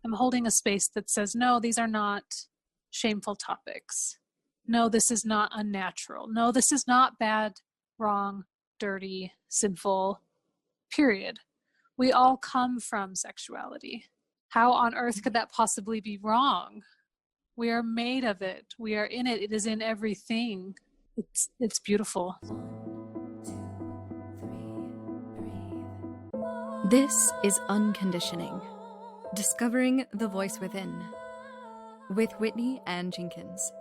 I'm holding a space that says, no, these are not shameful topics. No, this is not unnatural. No, this is not bad, wrong, dirty, sinful, period. We all come from sexuality. How on earth could that possibly be wrong? We are made of it. We are in it. It is in everything. It's beautiful. 1, 2, 3, breathe. This is Unconditioning, Discovering the Voice Within, with Whitney Ann Jenkins.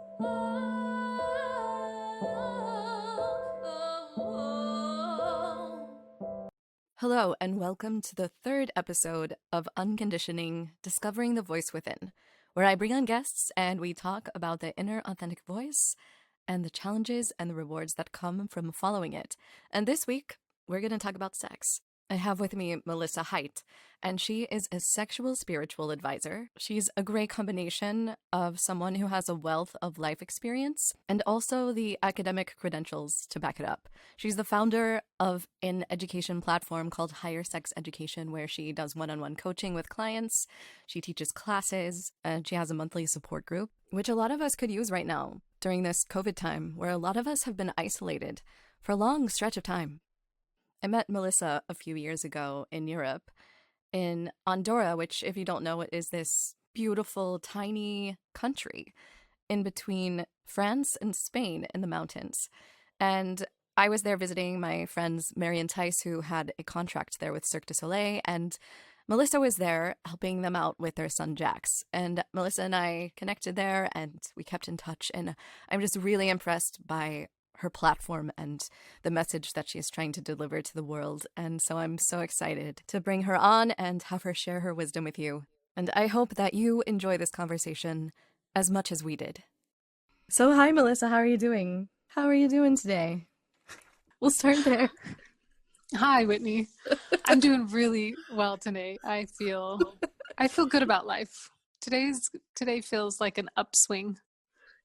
Hello, and welcome to the third episode of Unconditioning, Discovering the Voice Within, where I bring on guests and we talk about the inner authentic voice and the challenges and the rewards that come from following it. And this week, we're going to talk about sex. I have with me Melissa Hite, and she is a sexual spiritual advisor. She's a great combination of someone who has a wealth of life experience and also the academic credentials to back it up. She's the founder of an education platform called Higher Sex Education, where she does one-on-one coaching with clients. She teaches classes, and she has a monthly support group, which a lot of us could use right now during this COVID time, where a lot of us have been isolated for a long stretch of time. I met Melissa a few years ago in Europe, in Andorra, which, if you don't know, it is this beautiful, tiny country in between France and Spain in the mountains. And I was there visiting my friends Mary and Tice, who had a contract there with Cirque du Soleil, and Melissa was there helping them out with their son Jax. And Melissa and I connected there, and we kept in touch. And I'm just really impressed by her platform and the message that she is trying to deliver to the world. And so I'm so excited to bring her on and have her share her wisdom with you. And I hope that you enjoy this conversation as much as we did. So hi, Melissa. How are you doing? How are you doing today? We'll start there. Hi, Whitney. I'm doing really well today. I feel good about life. Today feels like an upswing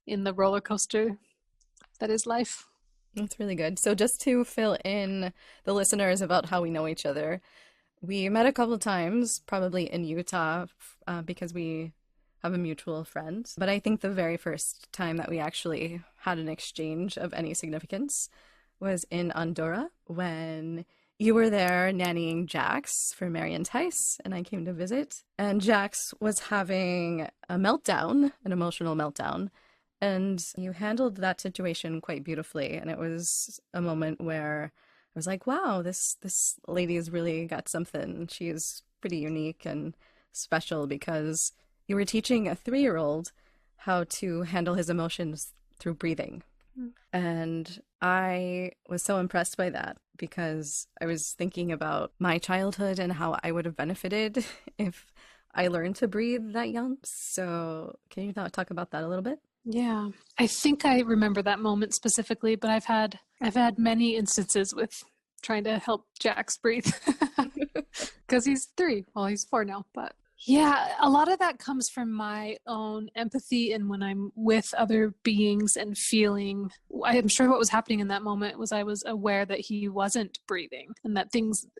in the roller coaster that is life. That's really good. So just to fill in the listeners about how we know each other, we met a couple of times, probably in Utah, because we have a mutual friend. But I think the very first time that we actually had an exchange of any significance was in Andorra, when you were there nannying Jax for Mary and Tice, and I came to visit. And Jax was having a meltdown, an emotional meltdown. And you handled that situation quite beautifully. And it was a moment where I was like, wow, this lady's really got something. She is pretty unique and special, because you were teaching a 3-year-old how to handle his emotions through breathing. And I was so impressed by that, because I was thinking about my childhood and how I would have benefited if I learned to breathe that young. So can you talk about that a little bit? Yeah, I think I remember that moment specifically, but I've had many instances with trying to help Jax breathe because he's 3. Well, he's 4 now, but yeah, a lot of that comes from my own empathy, and when I'm with other beings and feeling, I'm sure what was happening in that moment was I was aware that he wasn't breathing, and that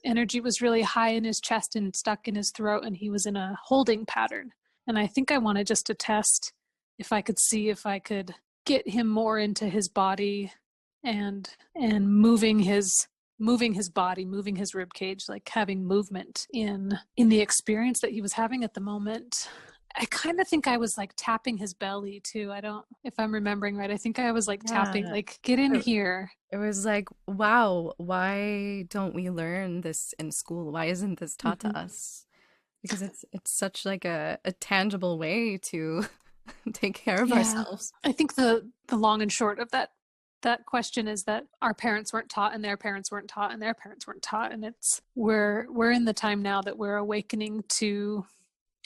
energy was really high in his chest and stuck in his throat, and he was in a holding pattern. And I think I wanted just to test if I could get him more into his body and moving his body, moving his rib cage, like having movement in the experience that he was having at the moment. I kind of think I was like tapping his belly too. If I'm remembering right, I think I was like tapping, like, get in here. It was like, wow, why don't we learn this in school? Why isn't this taught to us? Because it's such like a tangible way to take care of ourselves. I think the long and short of that question is that our parents weren't taught, and their parents weren't taught, and their parents weren't taught. And we're in the time now that we're awakening to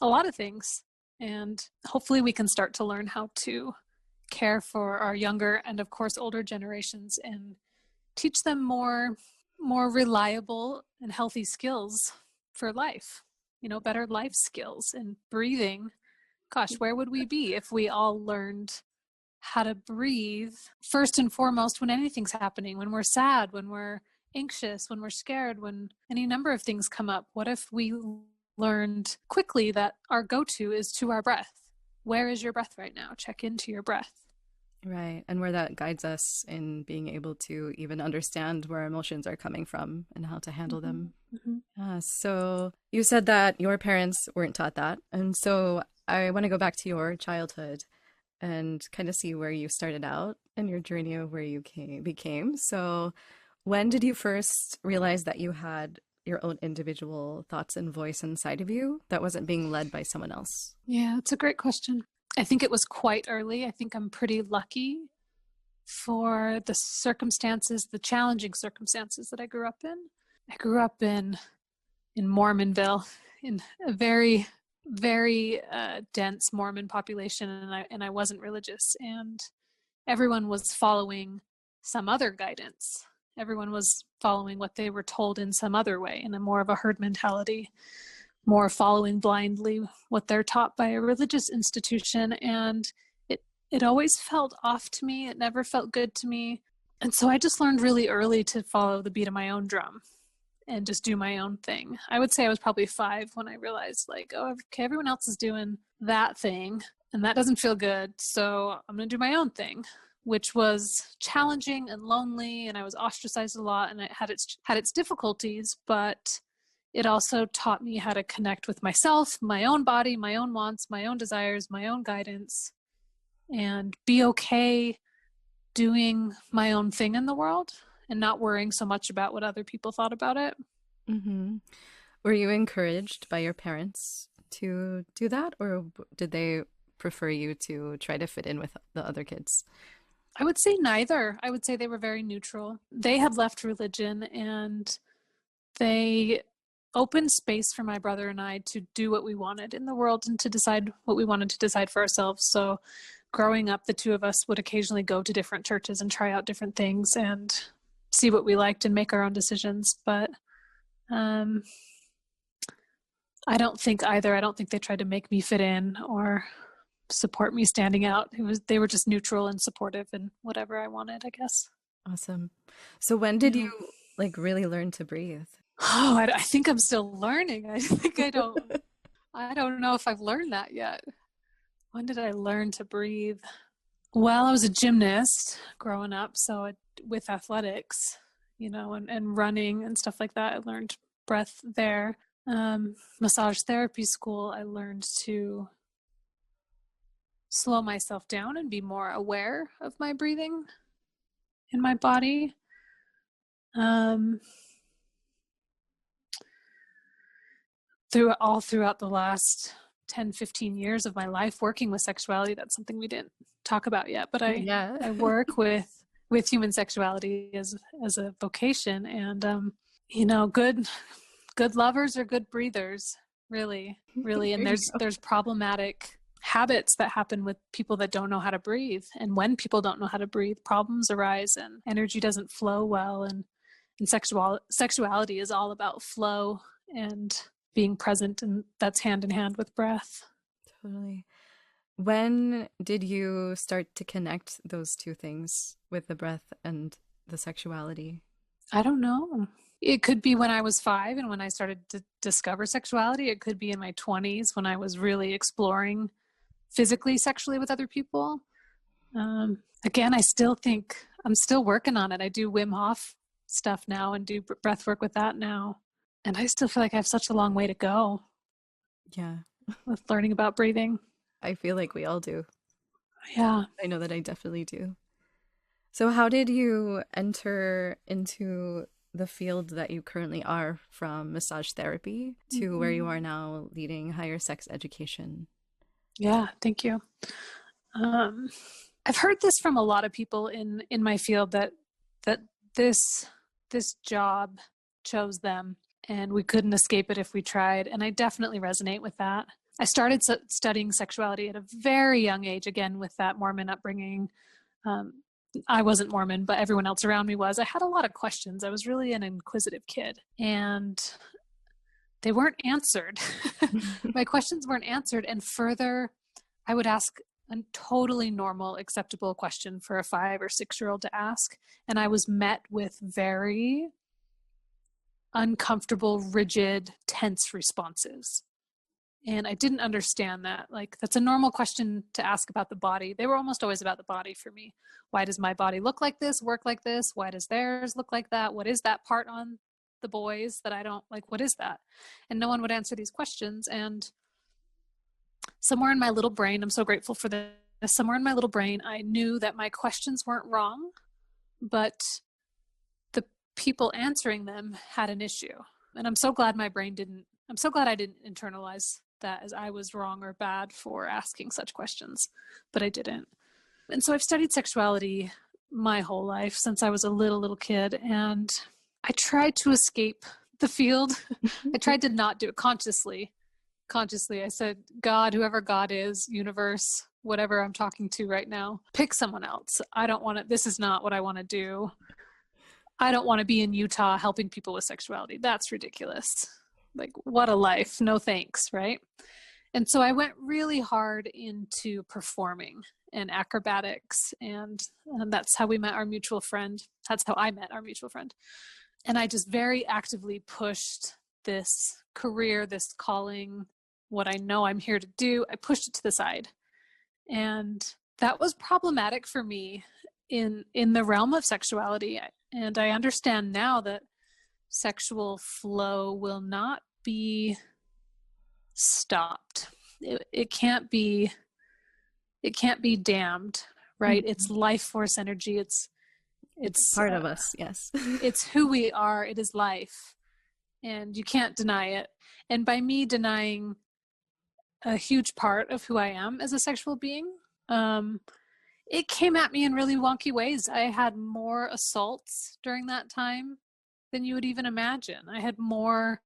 a lot of things. And hopefully we can start to learn how to care for our younger and, of course, older generations, and teach them more reliable and healthy skills for life, better life skills and breathing. Gosh, where would we be if we all learned how to breathe first and foremost when anything's happening, when we're sad, when we're anxious, when we're scared, when any number of things come up? What if we learned quickly that our go-to is to our breath. Where is your breath right now? Check into your breath. Right. And where that guides us in being able to even understand where emotions are coming from and how to handle them. So you said that your parents weren't taught that. And so I want to go back to your childhood and kind of see where you started out and your journey of where you became. So when did you first realize that you had your own individual thoughts and voice inside of you that wasn't being led by someone else? Yeah, it's a great question. I think it was quite early. I think I'm pretty lucky for the circumstances, the challenging circumstances that I grew up in. I grew up in Mormonville, in a very, very dense Mormon population, and I wasn't religious, and everyone was following some other guidance. Everyone was following what they were told in some other way, in a more of a herd mentality, more following blindly what they're taught by a religious institution. And it always felt off to me. It never felt good to me. And so I just learned really early to follow the beat of my own drum and just do my own thing. I would say I was probably 5 when I realized, like, oh, okay, everyone else is doing that thing and that doesn't feel good. So I'm going to do my own thing, which was challenging and lonely. And I was ostracized a lot, and it had its difficulties, but it also taught me how to connect with myself, my own body, my own wants, my own desires, my own guidance, and be okay doing my own thing in the world and not worrying so much about what other people thought about it. Mm-hmm. Were you encouraged by your parents to do that, or did they prefer you to try to fit in with the other kids? I would say neither. I would say they were very neutral. They had left religion, and they opened space for my brother and I to do what we wanted in the world and to decide what we wanted to decide for ourselves. So growing up, the two of us would occasionally go to different churches and try out different things and see what we liked and make our own decisions. But I don't think either. I don't think they tried to make me fit in or support me standing out. They were just neutral and supportive in whatever I wanted, I guess. Awesome. So when did you like really learn to breathe? Oh, I think I'm still learning. I don't know if I've learned that yet. When did I learn to breathe? Well, I was a gymnast growing up, so with athletics, and running and stuff like that, I learned breath there. Massage therapy school, I learned to slow myself down and be more aware of my breathing in my body. Throughout the last 10, 15 years of my life working with sexuality, that's something we didn't talk about yet, but I work with human sexuality as a vocation, and good lovers are good breathers, really, and there's problematic habits that happen with people that don't know how to breathe, and when people don't know how to breathe, problems arise and energy doesn't flow well, and sexuality is all about flow and being present, and that's hand in hand with breath. Totally. When did you start to connect those two things with the breath and the sexuality? I don't know. It could be when I was 5 and when I started to discover sexuality. It could be in my 20s when I was really exploring physically, sexually with other people. Again, I still think I'm still working on it. I do Wim Hof stuff now and do breath work with that now. And I still feel like I have such a long way to go. Yeah. With learning about breathing. I feel like we all do. Yeah. I know that I definitely do. So how did you enter into the field that you currently are, from massage therapy to where you are now leading higher sex education? Yeah, thank you. I've heard this from a lot of people in my field that this job chose them and we couldn't escape it if we tried. And I definitely resonate with that. I started studying sexuality at a very young age, again, with that Mormon upbringing. I wasn't Mormon, but everyone else around me was. I had a lot of questions. I was really an inquisitive kid, and they weren't answered. My questions weren't answered. And further, I would ask a totally normal, acceptable question for a 5 or 6-year-old to ask. And I was met with very uncomfortable, rigid, tense responses. And I didn't understand that. Like, that's a normal question to ask about the body. They were almost always about the body for me. Why does my body look like this, work like this? Why does theirs look like that? What is that part on the boys that I don't like? What is that? And no one would answer these questions. And somewhere in my little brain, I'm so grateful for this, somewhere in my little brain, I knew that my questions weren't wrong, but the people answering them had an issue. And I'm so glad I didn't internalize that as I was wrong or bad for asking such questions, but I didn't. And so I've studied sexuality my whole life since I was a little kid, and I tried to escape the field. I tried to not do it consciously. I said, God, whoever God is, universe, whatever I'm talking to right now, pick someone else. This is not what I want to do. I don't want to be in Utah helping people with sexuality. That's ridiculous. Like, what a life. No thanks, right? And so I went really hard into performing and acrobatics, and that's how we met our mutual friend. That's how I met our mutual friend. And I just very actively pushed this career, this calling, what I know I'm here to do. I pushed it to the side. And that was problematic for me in the realm of sexuality. And I understand now that sexual flow will not be stopped. It can't be damned, right? Mm-hmm. It's life force energy. It's part of us. Yes. It's who we are. It is life, and you can't deny it. And by me denying a huge part of who I am as a sexual being, it came at me in really wonky ways. I had more assaults during that time than you would even imagine. I had more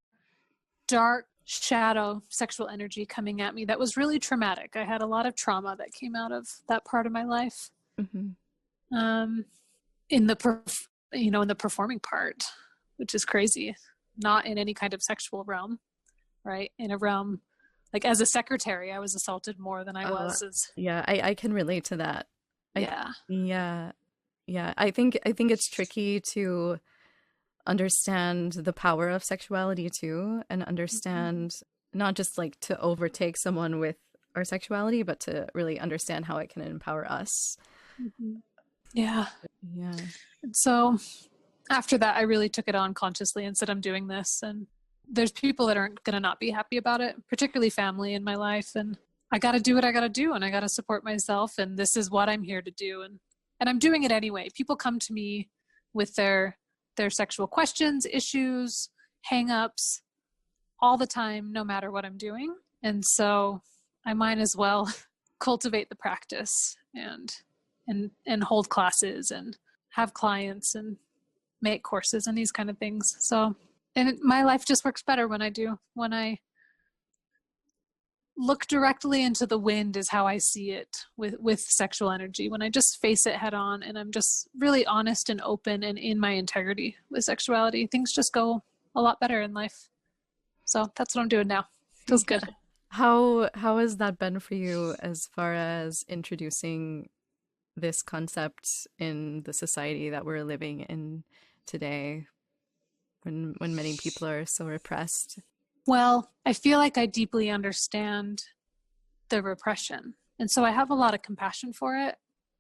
dark shadow sexual energy coming at me that was really traumatic. I had a lot of trauma that came out of that part of my life. Mm-hmm. In the performing part, which is crazy. Not in any kind of sexual realm, right? In a realm, like as a secretary, I was assaulted more than I was as. Yeah, I can relate to that. Yeah. I think it's tricky to understand the power of sexuality too, and understand not just like to overtake someone with our sexuality, but to really understand how it can empower us. Mm-hmm. Yeah. Yeah. And so after that, I really took it on consciously and said, I'm doing this. And there's people that aren't going to not be happy about it, particularly family in my life. And I got to do what I got to do, and I got to support myself. And this is what I'm here to do. And I'm doing it anyway. People come to me with their sexual questions, issues, hang-ups all the time, no matter what I'm doing. And so I might as well cultivate the practice and hold classes and have clients and make courses and these kind of things. So, and my life just works better when I look directly into the wind is how I see it with sexual energy. When I just face it head on and I'm just really honest and open and in my integrity with sexuality, things just go a lot better in life. So that's what I'm doing now. Feels good. How has that been for you as far as introducing this concept in the society that we're living in today, when many people are so repressed? Well, I feel like I deeply understand the repression. And so I have a lot of compassion for it,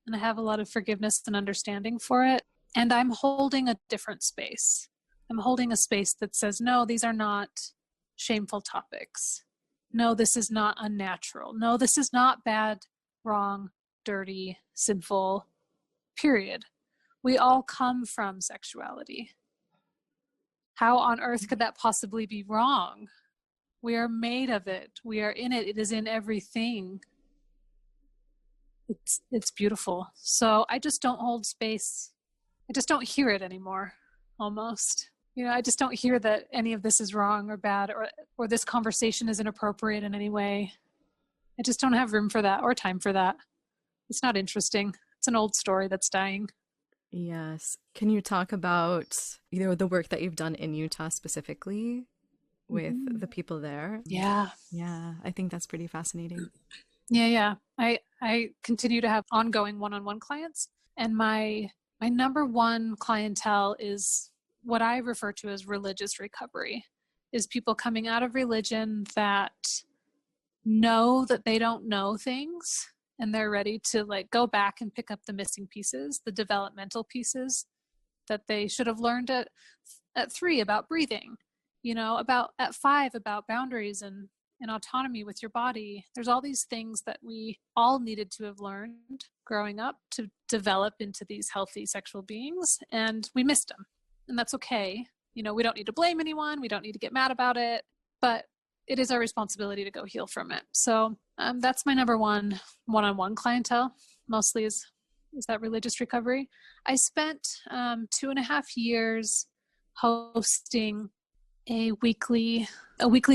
and I have a lot of forgiveness and understanding for it. And I'm holding a different space. I'm holding a space that says, no, these are not shameful topics. No, this is not unnatural. No, this is not bad, wrong, dirty, sinful, period. We all come from sexuality. How on earth could that possibly be wrong? We are made of it. We are in it. It is in everything. It's beautiful. So I just don't hold space. I just don't hear it anymore, almost. I just don't hear that any of this is wrong or bad, or this conversation is inappropriate in any way. I just don't have room for that or time for that. It's not interesting. It's an old story that's dying. Yes. Can you talk about the work that you've done in Utah specifically with the people there? Yeah. Yeah. I think that's pretty fascinating. Yeah. I continue to have ongoing one-on-one clients, and my number one clientele is what I refer to as religious recovery, is people coming out of religion that know that they don't know things, and they're ready to like go back and pick up the missing pieces, the developmental pieces that they should have learned at 3 about breathing, about at 5 about boundaries and autonomy with your body. There's all these things that we all needed to have learned growing up to develop into these healthy sexual beings, and we missed them. And that's okay. We don't need to blame anyone. We don't need to get mad about it, but it is our responsibility to go heal from it. So that's my number one-on-one clientele, mostly is that religious recovery. I spent 2.5 years hosting a weekly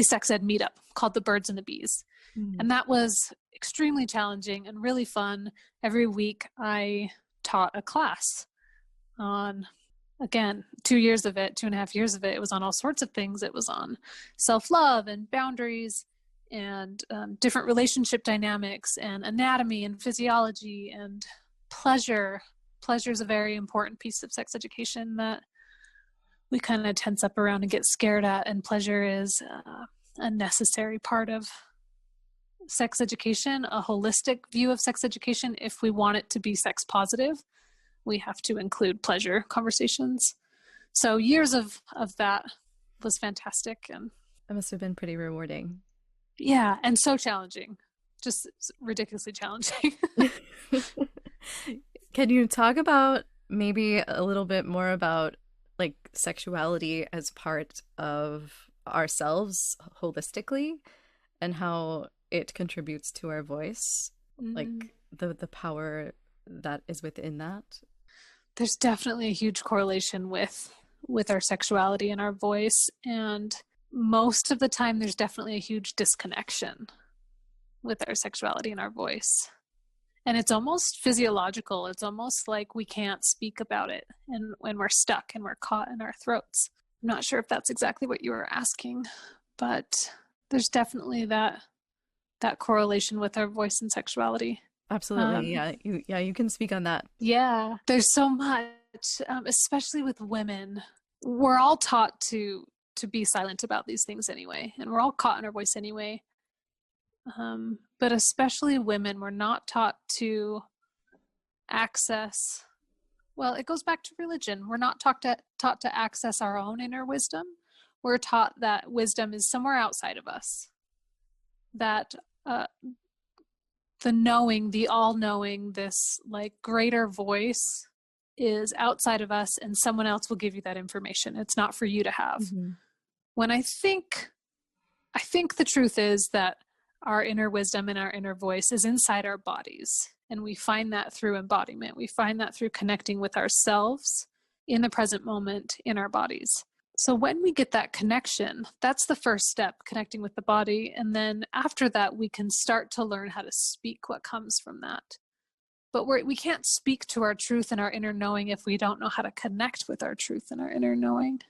sex ed meetup called the Birds and the Bees. And that was extremely challenging and really fun. Every week I taught a class on, again, 2.5 years of it, it was on all sorts of things. It was on self-love and boundaries and different relationship dynamics and anatomy and physiology and pleasure. Pleasure is a very important piece of sex education that we kind of tense up around and get scared at, and pleasure is a necessary part of sex education, a holistic view of sex education. If we want it to be sex positive, we have to include pleasure conversations. So years of that was fantastic. And it must have been pretty rewarding. Yeah, and so challenging, just ridiculously challenging. Can you talk about maybe a little bit more about like sexuality as part of ourselves holistically and how it contributes to our voice, like the power that is within that? There's definitely a huge correlation with our sexuality and our voice, and most of the time there's definitely a huge disconnection with our sexuality and our voice. And it's almost physiological. It's almost like we can't speak about it, and when we're stuck and we're caught in our throats. I'm not sure if that's exactly what you were asking, but there's definitely that correlation with our voice and sexuality. Absolutely. You can speak on that. Yeah, there's so much, especially with women. We're all taught to be silent about these things anyway, and we're all caught in our voice anyway. But especially women, we're not taught to access, well, it goes back to religion. We're not taught to access our own inner wisdom. We're taught that wisdom is somewhere outside of us, that the knowing, the all-knowing, this like greater voice is outside of us, and someone else will give you that information. It's not for you to have. When I think the truth is that our inner wisdom and our inner voice is inside our bodies. And we find that through embodiment. We find that through connecting with ourselves in the present moment in our bodies. So when we get that connection, that's the first step, connecting with the body. And then after that, we can start to learn how to speak what comes from that. But we can't speak to our truth and our inner knowing if we don't know how to connect with our truth and our inner knowing.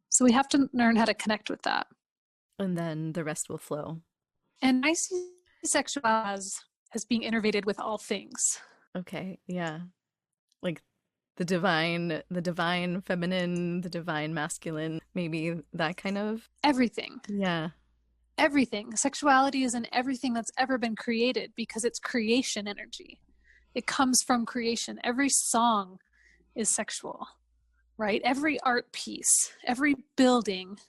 So we have to learn how to connect with that. And then the rest will flow. And I see sexuality as being innervated with all things. Okay, yeah. Like the divine feminine, the divine masculine, maybe that kind of... Everything. Yeah. Everything. Sexuality is in everything that's ever been created because it's creation energy. It comes from creation. Every song is sexual, right? Every art piece, every building.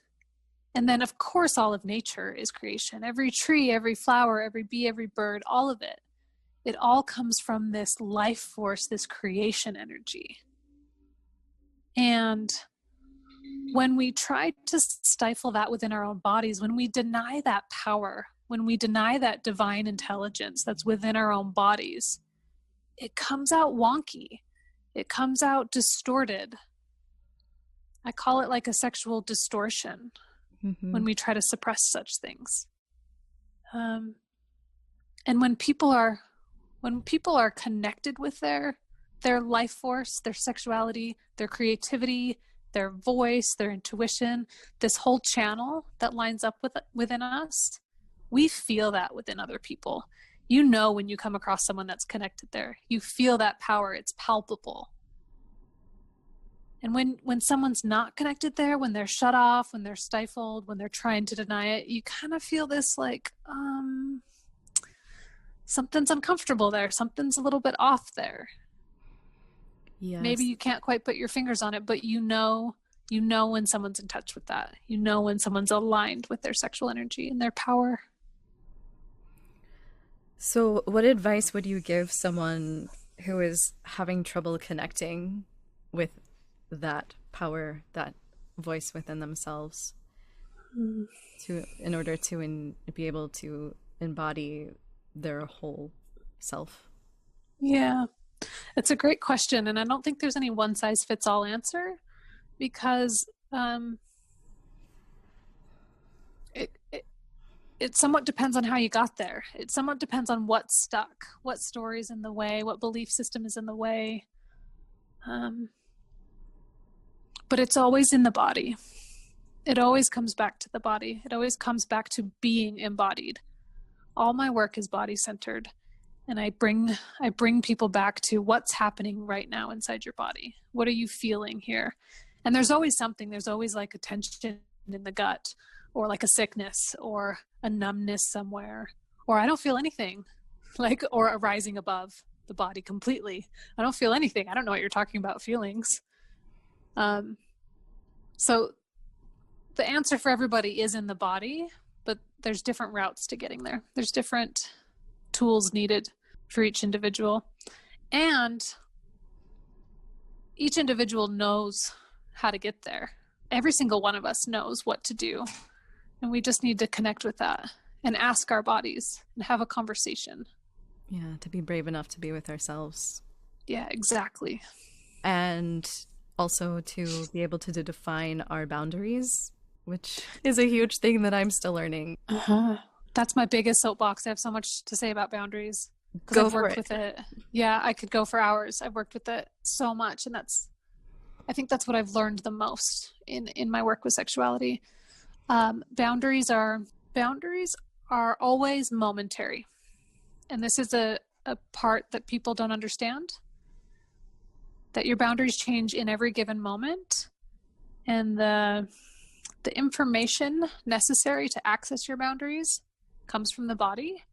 And then, of course, all of nature is creation. Every tree, every flower, every bee, every bird, all of it. It all comes from this life force, this creation energy. And when we try to stifle that within our own bodies, when we deny that power, when we deny that divine intelligence that's within our own bodies, it comes out wonky. It comes out distorted. I call it like a sexual distortion. When we try to suppress such things. And when people are connected with their life force, their sexuality, their creativity, their voice, their intuition, this whole channel that lines up within us, we feel that within other people. You know when you come across someone that's connected there. You feel that power. It's palpable. And when someone's not connected there, when they're shut off, when they're stifled, when they're trying to deny it, you kind of feel this like, something's uncomfortable there. Something's a little bit off there. Yes. Maybe you can't quite put your fingers on it, but you know when someone's in touch with that. You know when someone's aligned with their sexual energy and their power. So what advice would you give someone who is having trouble connecting with that power, that voice within themselves, in order to be able to embody their whole self? Yeah, it's a great question. And I don't think there's any one size fits all answer, because it somewhat depends on how you got there. It somewhat depends on what's stuck, what story's in the way, what belief system is in the way. But it's always in the body. It always comes back to the body. It always comes back to being embodied. All my work is body centered, and I bring people back to what's happening right now inside your body. What are you feeling here? And there's always something. There's always like a tension in the gut, or like a sickness, or a numbness somewhere, or I don't feel anything, like, or a rising above the body completely. I don't feel anything. I don't know what you're talking about, feelings. So the answer for everybody is in the body, but there's different routes to getting there. There's different tools needed for each individual. And each individual knows how to get there. Every single one of us knows what to do. And we just need to connect with that and ask our bodies and have a conversation. Yeah, to be brave enough to be with ourselves. Yeah, exactly. And also to be able to define our boundaries, which is a huge thing that I'm still learning. That's my biggest soapbox. I have so much to say about boundaries because I've worked with it. Yeah, I could go for hours. I've worked with it so much, and I think that's what I've learned the most in my work with sexuality. Boundaries are always momentary, and this is a part that people don't understand. That your boundaries change in every given moment, and the information necessary to access your boundaries comes from the body,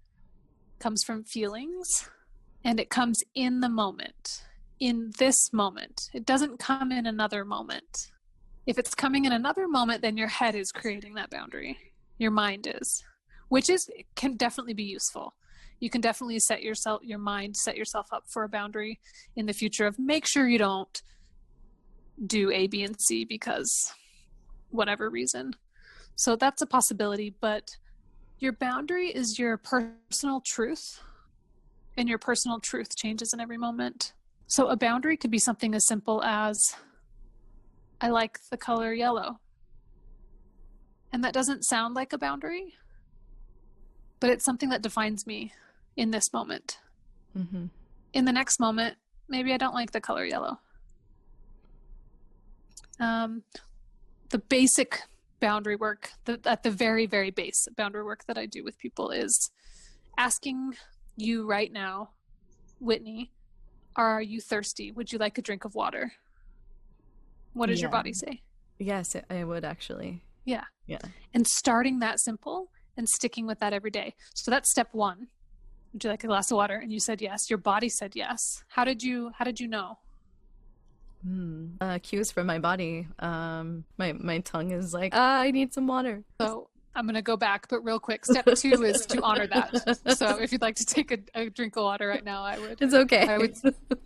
comes from feelings, and it comes in the moment, in this moment. It doesn't come in another moment. If it's coming in another moment, then your head is creating that boundary. Your mind is, can definitely be useful. You can definitely set yourself up for a boundary in the future of make sure you don't do A, B, and C because whatever reason. So that's a possibility, but your boundary is your personal truth, and your personal truth changes in every moment. So a boundary could be something as simple as, I like the color yellow. And that doesn't sound like a boundary, but it's something that defines me in this moment. Mm-hmm. In the next moment, maybe I don't like the color yellow. The basic boundary work, at the very, very base boundary work that I do with people is asking you right now, Whitney, are you thirsty? Would you like a drink of water? What does your body say? Yes, I would actually. Yeah. Yeah. And starting that simple and sticking with that every day. So that's step one. Would you like a glass of water? And you said yes. Your body said yes. How did you know? Cues from my body. My tongue is like, I need some water. So I'm going to go back, but real quick. Step 2 is to honor that. So if you'd like to take a drink of water right now, I would. It's okay.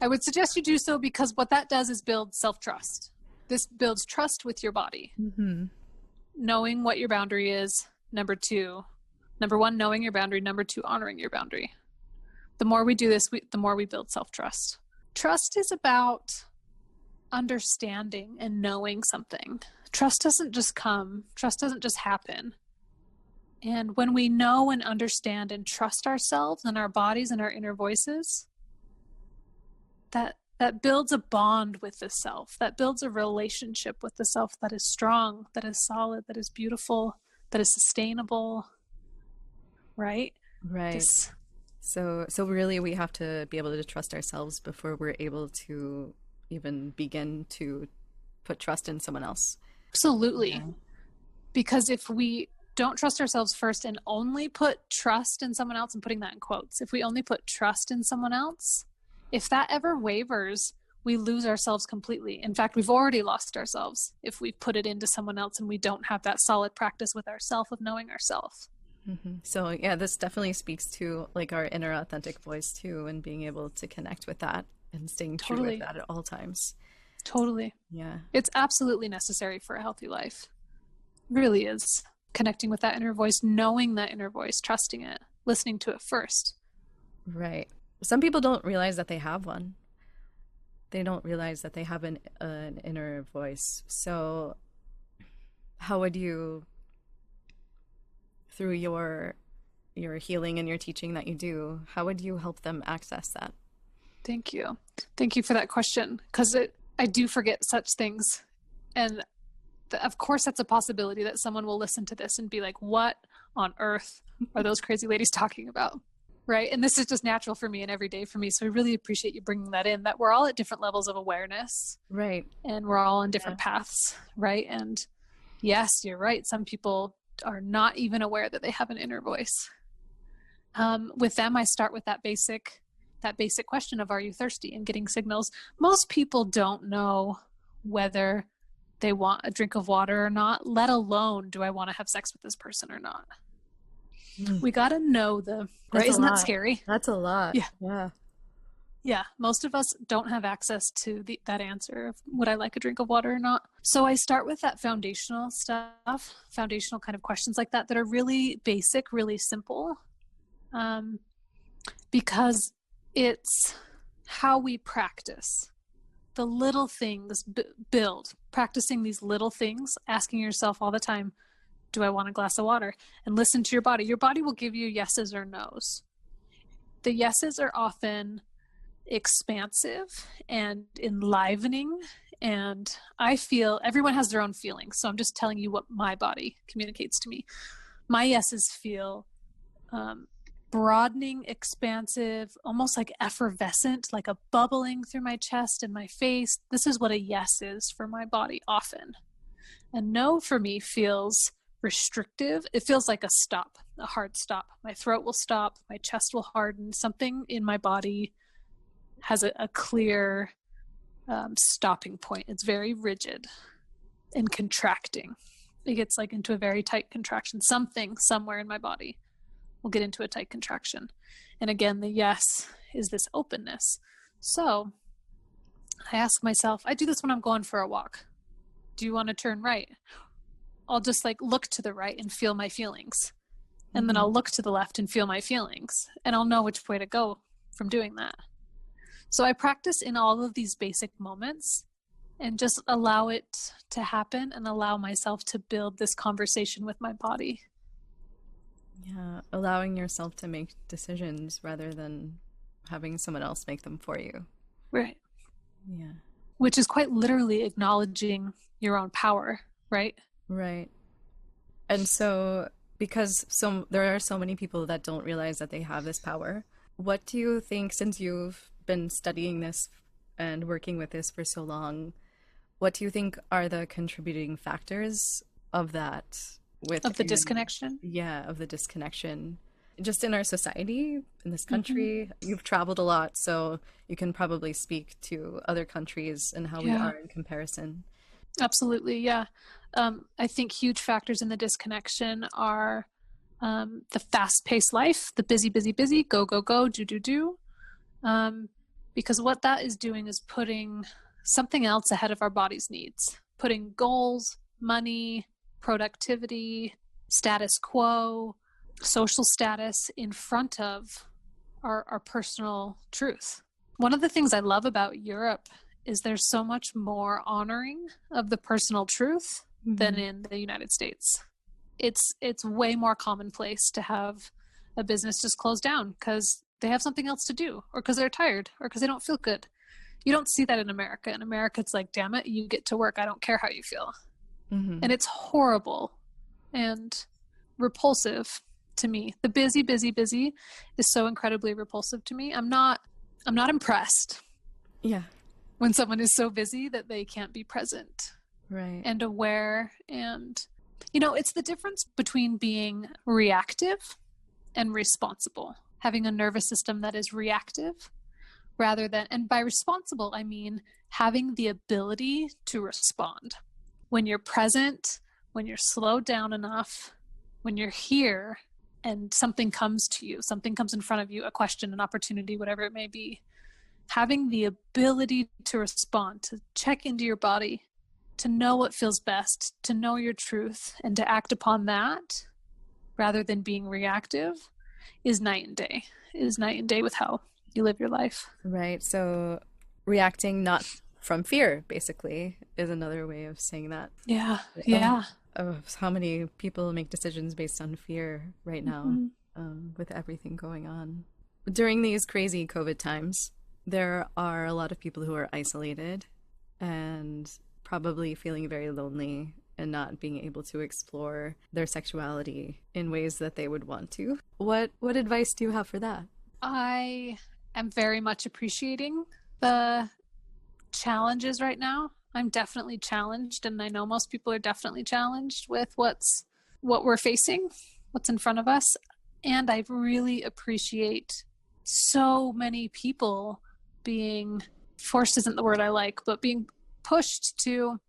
I would suggest you do so, because what that does is build self-trust. This builds trust with your body. Mm-hmm. Knowing what your boundary is, number 2. Number 1, knowing your boundary. Number 2, honoring your boundary. The more we do this, the more we build self-trust. Trust is about understanding and knowing something. Trust doesn't just come. Trust doesn't just happen. And when we know and understand and trust ourselves and our bodies and our inner voices, that builds a bond with the self. That builds a relationship with the self that is strong, that is solid, that is beautiful, that is sustainable. Right? Right. So really we have to be able to trust ourselves before we're able to even begin to put trust in someone else. Absolutely. Yeah. Because if we don't trust ourselves first and only put trust in someone else, and putting that in quotes, if we only put trust in someone else, if that ever wavers, we lose ourselves completely. In fact, we've already lost ourselves if we put it into someone else and we don't have that solid practice with ourselves of knowing ourselves. Mm-hmm. So yeah, this definitely speaks to like our inner authentic voice too, and being able to connect with that and staying true with that at all times. Totally. Yeah. It's absolutely necessary for a healthy life. It really is. Connecting with that inner voice, knowing that inner voice, trusting it, listening to it first. Right. Some people don't realize that they have one. They don't realize that they have an inner voice. So how would you, through your healing and your teaching that you do, how would you help them access that? Thank you. Thank you for that question, because I do forget such things. And of course, that's a possibility that someone will listen to this and be like, what on earth are those crazy ladies talking about? Right. And this is just natural for me and every day for me. So I really appreciate you bringing that in, that we're all at different levels of awareness. Right. And we're all on different paths. Right. And yes, you're right. Some people are not even aware that they have an inner voice. With them, I start with that basic question of, are you thirsty? And getting signals. Most people don't know whether they want a drink of water or not, let alone do I want to have sex with this person or not. We got to know right? Isn't that scary? That's a lot. Yeah. Yeah. Most of us don't have access to that answer of would I like a drink of water or not. So I start with that foundational stuff, foundational kind of questions like that are really basic, really simple, because it's how we practice. The little things build, practicing these little things, asking yourself all the time, do I want a glass of water? And listen to your body. Your body will give you yeses or nos. The yeses are often expansive and enlivening. And I feel everyone has their own feelings. So I'm just telling you what my body communicates to me. My yeses feel broadening, expansive, almost like effervescent, like a bubbling through my chest and my face. This is what a yes is for my body often. And no for me feels restrictive. It feels like a stop, a hard stop. My throat will stop, my chest will harden. Something in my body has a clear stopping point. It's very rigid and contracting. It gets like into a very tight contraction. Something somewhere in my body will get into a tight contraction. And again, the yes is this openness. So I ask myself, I do this when I'm going for a walk. Do you want to turn right? I'll just like look to the right and feel my feelings. And then I'll look to the left and feel my feelings. And I'll know which way to go from doing that. So I practice in all of these basic moments and just allow it to happen and allow myself to build this conversation with my body. Yeah, allowing yourself to make decisions rather than having someone else make them for you. Right. Yeah. Which is quite literally acknowledging your own power, right? Right. And so, because there are so many people that don't realize that they have this power, what do you think, since you've been studying this and working with this for so long, what do you think are the contributing factors of that? Of the disconnection? Yeah, of the disconnection. Just in our society, in this country, you've traveled a lot, so you can probably speak to other countries and how we are in comparison. Absolutely, yeah. I think huge factors in the disconnection are the fast-paced life, the busy, go, do. Because what that is doing is putting something else ahead of our body's needs, putting goals, money, productivity, status quo, social status in front of our personal truth. One of the things I love about Europe is there's so much more honoring of the personal truth than in the United States. It's way more commonplace to have a business just close down because they have something else to do, or because they're tired, or because they don't feel good. You don't see that in America. In America, it's like, damn it, you get to work. I don't care how you feel. And it's horrible and repulsive to me. The busy is so incredibly repulsive to me. I'm not impressed. Yeah. when someone is so busy that they can't be present and aware. And, it's the difference between being reactive and responsible, having a nervous system that is reactive rather than, and by responsible, I mean having the ability to respond. When you're present, when you're slowed down enough, when you're here and something comes to you, something comes in front of you, a question, an opportunity, whatever it may be, having the ability to respond, to check into your body, to know what feels best, to know your truth, and to act upon that rather than being reactive is night and day. It is night and day with how you live your life. Right. So reacting not from fear, basically, is another way of saying that. Yeah. Yeah. Of how many people make decisions based on fear right now, with everything going on. During these crazy COVID times, there are a lot of people who are isolated and probably feeling very lonely and not being able to explore their sexuality in ways that they would want to. What advice do you have for that? I am very much appreciating the challenges right now. I'm definitely challenged, and I know most people are definitely challenged with what we're facing, what's in front of us. And I really appreciate so many people being forced isn't the word I like, but being pushed to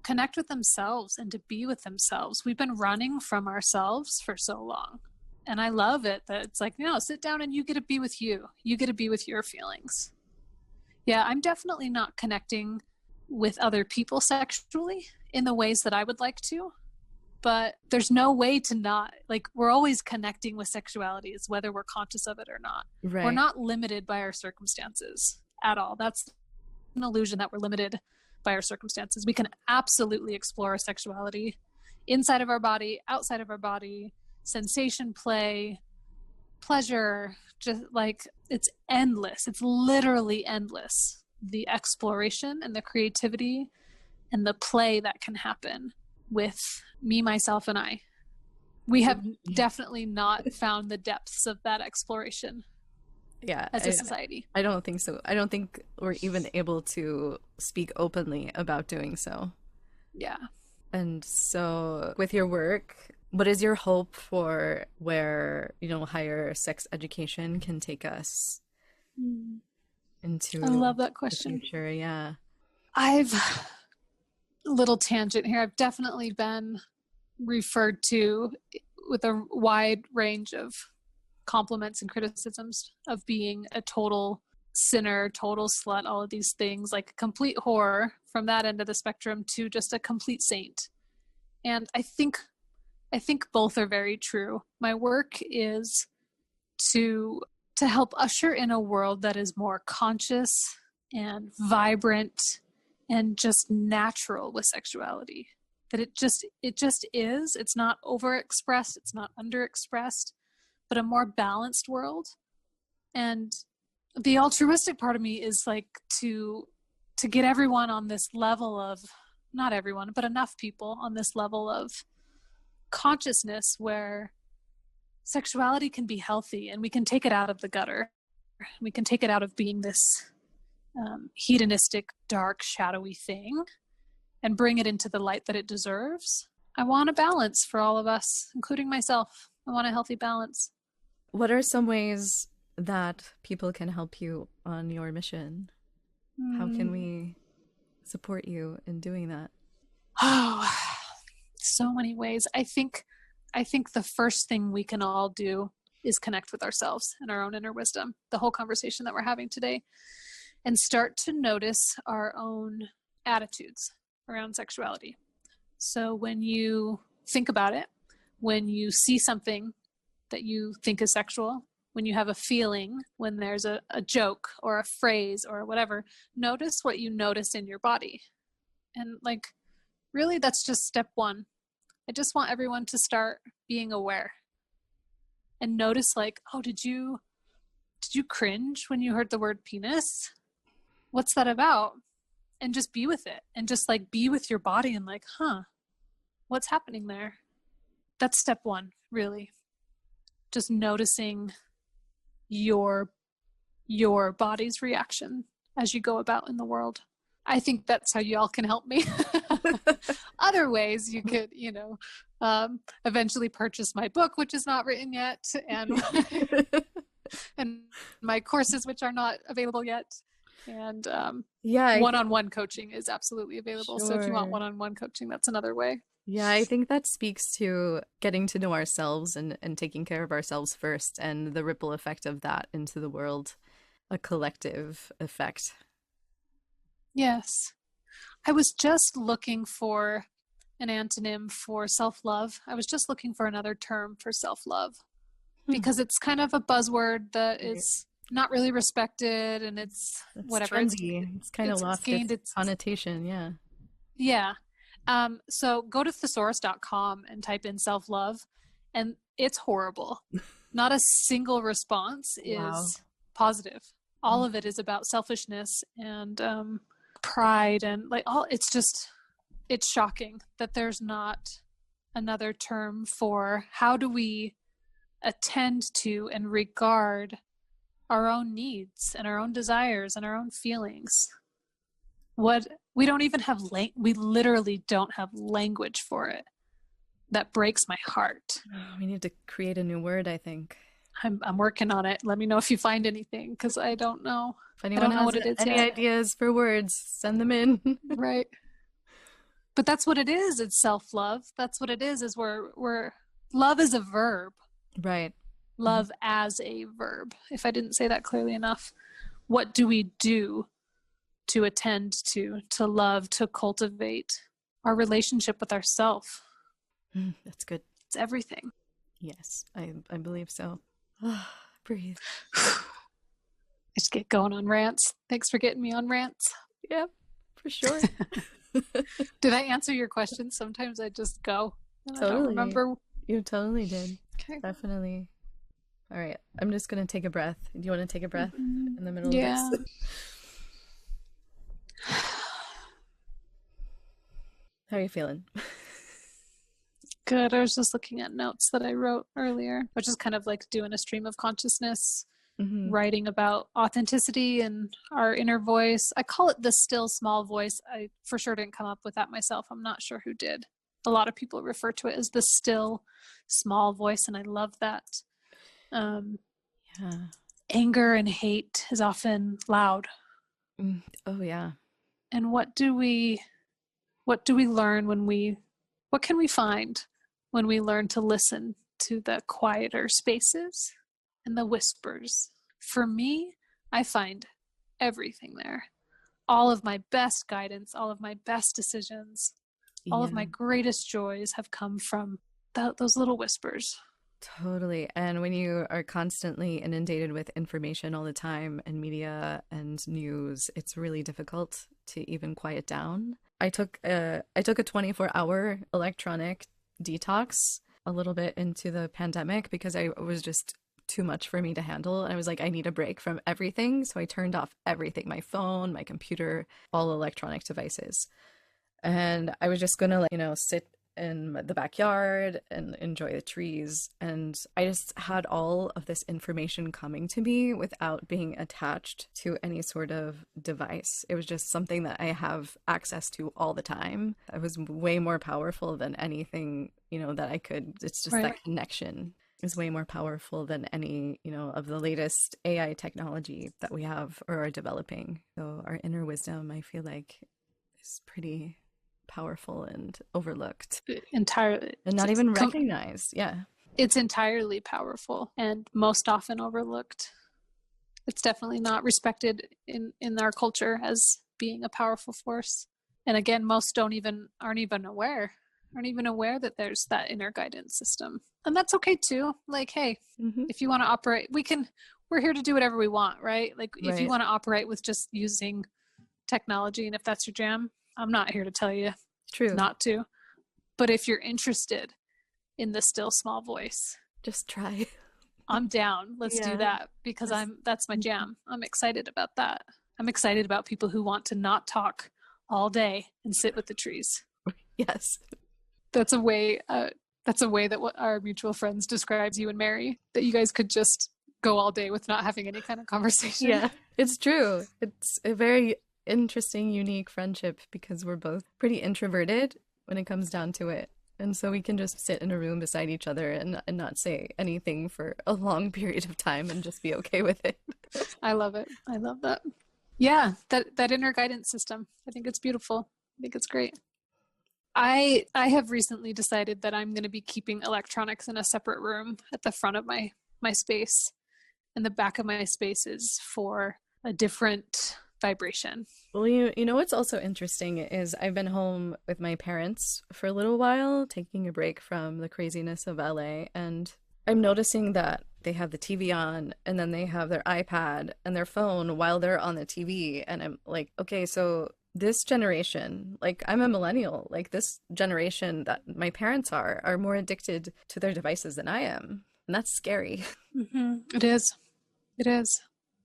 connect with themselves and to be with themselves. We've been running from ourselves for so long. And I love it that it's like, sit down and you get to be with you. You get to be with your feelings. Yeah, I'm definitely not connecting with other people sexually in the ways that I would like to. But there's no way to not, we're always connecting with sexuality, is whether we're conscious of it or not. Right. We're not limited by our circumstances at all. That's an illusion that we're limited by our circumstances. We can absolutely explore our sexuality inside of our body, outside of our body, sensation play, pleasure, just it's endless. It's literally endless. The exploration and the creativity and the play that can happen with me, myself, and I. We have definitely not found the depths of that exploration. Yeah, as a society. I don't think so. I don't think we're even able to speak openly about doing so. Yeah. And so with your work, what is your hope for where, higher sex education can take us into I love that question. The future? Yeah. I've a little tangent here. I've definitely been referred to with a wide range of compliments and criticisms of being a total sinner, total slut, all of these things, like a complete whore from that end of the spectrum to just a complete saint. And I think both are very true. My work is to help usher in a world that is more conscious and vibrant and just natural with sexuality. That it just is. It's not overexpressed, it's not underexpressed, but a more balanced world. And the altruistic part of me is to get everyone on this level of, not everyone, but enough people on this level of consciousness where sexuality can be healthy and we can take it out of the gutter. We can take it out of being this hedonistic, dark, shadowy thing and bring it into the light that it deserves. I want a balance for all of us, including myself. I want a healthy balance. What are some ways that people can help you on your mission? How can we support you in doing that? Oh, so many ways. I think the first thing we can all do is connect with ourselves and our own inner wisdom, the whole conversation that we're having today, and start to notice our own attitudes around sexuality. So when you think about it, when you see something that you think is sexual, when you have a feeling, when there's a joke or a phrase or whatever, notice what you notice in your body. And really, that's just step one. I just want everyone to start being aware and notice oh, did you cringe when you heard the word penis? What's that about? And just be with it and just be with your body and what's happening there? That's step one, really. Just noticing your body's reaction as you go about in the world. I think that's how y'all can help me. Other ways you could, eventually purchase my book, which is not written yet, and my courses, which are not available yet. And one-on-one coaching is absolutely available. Sure. So if you want one-on-one coaching, that's another way. Yeah, I think that speaks to getting to know ourselves and taking care of ourselves first, and the ripple effect of that into the world, a collective effect. Yes. I was just looking for an antonym for self-love. I was just looking for another term for self-love because it's kind of a buzzword that is not really respected, and it's whatever. Trendy. It's kind of lost its connotation. Yeah. Yeah. So go to thesaurus.com and type in self-love, and it's horrible. Not a single response is positive. All of it is about selfishness and pride, and it's shocking that there's not another term for how do we attend to and regard our own needs and our own desires and our own feelings. We don't even have we literally don't have language for it. That breaks my heart. We need to create a new word, I think. I'm working on it. Let me know if you find anything, because I don't know. If anyone has any ideas for words, send them in. Right. But that's what it is. It's self-love. That's what it is we're love is a verb. Right. Love as a verb. If I didn't say that clearly enough. What do we do to attend to love, to cultivate our relationship with ourself? That's good. It's everything. Yes, I believe so. Breathe. I just get going on rants. Thanks for getting me on rants. Yep, for sure. Did I answer your question? Sometimes I just go. Totally. I don't remember. You totally did. Okay. Definitely. All right. I'm just going to take a breath. Do you want to take a breath in the middle of this? How are you feeling? Good. I was just looking at notes that I wrote earlier, which is kind of like doing a stream of consciousness, writing about authenticity and our inner voice. I call it the still small voice. I for sure didn't come up with that myself. I'm not sure who did. A lot of people refer to it as the still small voice, and I love that. Anger and hate is often loud. Oh yeah. And what do we learn what can we find when we learn to listen to the quieter spaces and the whispers? For me, I find everything there. All of my best guidance, all of my best decisions, all of my greatest joys have come from those little whispers. Totally. And when you are constantly inundated with information all the time and media and news, it's really difficult to even quiet down. I took a 24-hour electronic detox a little bit into the pandemic because I was just too much for me to handle. And I was like, I need a break from everything. So I turned off everything, my phone, my computer, all electronic devices. And I was just going to, sit in the backyard and enjoy the trees. And I just had all of this information coming to me without being attached to any sort of device. It was just something that I have access to all the time. It was way more powerful than anything, that I could. It's just that connection is way more powerful than any, of the latest AI technology that we have or are developing. So our inner wisdom, I feel like, is pretty powerful and overlooked entirely, and not even recognized. It's entirely powerful and most often overlooked. It's definitely not respected in our culture as being a powerful force. And again, most aren't even aware that there's that inner guidance system. And that's okay too. Like, hey, if you want to operate, we're here to do whatever we want, right? Like if you want to operate with just using technology, and if that's your jam, I'm not here to tell you not to. But if you're interested in the still small voice, just try. I'm down. Let's do that because that's my jam. I'm excited about that. I'm excited about people who want to not talk all day and sit with the trees. Yes. That's a way that what our mutual friends describes you and Mary, that you guys could just go all day with not having any kind of conversation. Yeah, it's true. It's a very interesting, unique friendship because we're both pretty introverted when it comes down to it. And so we can just sit in a room beside each other and not say anything for a long period of time and just be okay with it. I love it. I love that. Yeah, that inner guidance system. I think it's beautiful. I think it's great. I have recently decided that I'm going to be keeping electronics in a separate room at the front of my space, and the back of my space is for a different vibration. Well, you know what's also interesting is I've been home with my parents for a little while, taking a break from the craziness of LA, and I'm noticing that they have the TV on and then they have their iPad and their phone while they're on the TV, and I'm like, okay, so this generation, like I'm a millennial, like this generation that my parents are more addicted to their devices than I am, and that's scary. It is. It is.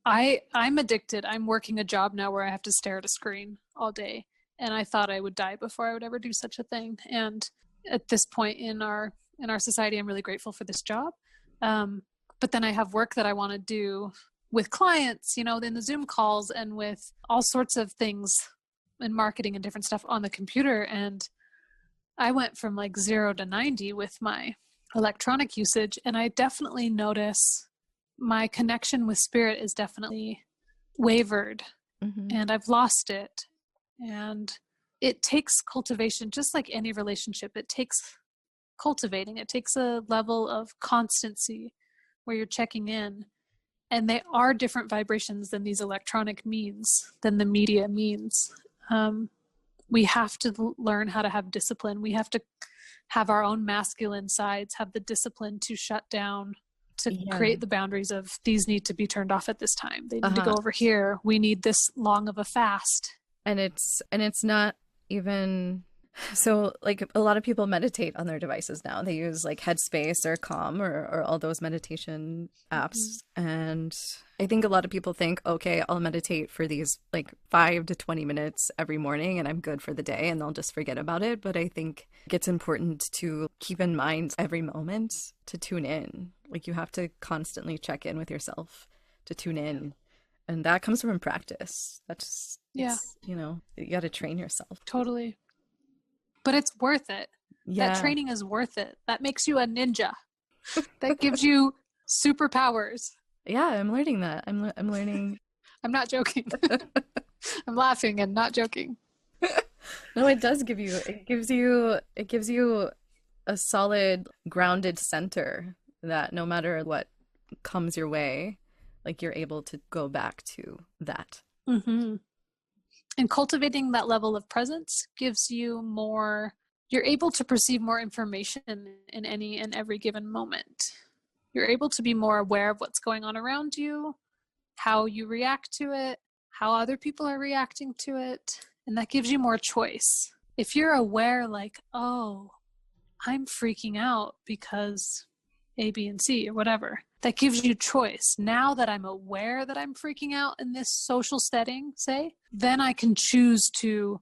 I'm addicted. I'm working a job now where I have to stare at a screen all day, and I thought I would die before I would ever do such a thing. And at this point in our society, I'm really grateful for this job. But then I have work that I want to do with clients, you know, in the Zoom calls and with all sorts of things in marketing and different stuff on the computer. And I went from like 0 to 90 with my electronic usage, and I definitely notice my connection with spirit is definitely wavered, and I've lost it. And it takes cultivation, just like any relationship. It takes cultivating. It takes a level of constancy where you're checking in, and they are different vibrations than these electronic means, than the media means. We have to learn how to have discipline. We have to have our own masculine sides, have the discipline to shut down, to create the boundaries of these need to be turned off at this time. They need to go over here. We need this long of a fast. And it's not even so, like, a lot of people meditate on their devices now. They use like Headspace or Calm or all those meditation apps. And I think a lot of people think, okay, I'll meditate for these like 5 to 20 minutes every morning and I'm good for the day and they'll just forget about it. But I think it's important to keep in mind every moment to tune in. Like, you have to constantly check in with yourself to tune in. And that comes from practice. That's, you know, you got to train yourself. Totally. But it's worth it. That training is worth it. That makes you a ninja. That gives you superpowers. Yeah, I'm learning that. I'm learning. I'm not joking. I'm laughing and not joking. No, it does give you, it gives you a solid, grounded center that no matter what comes your way, like, you're able to go back to that. And cultivating that level of presence gives you more, you're able to perceive more information in any and every given moment. You're able to be more aware of what's going on around you, how you react to it, how other people are reacting to it, and that gives you more choice. If you're aware, like, oh, I'm freaking out because A, B, and C, or whatever, that gives you choice. Now that I'm aware that I'm freaking out in this social setting, say, then I can choose to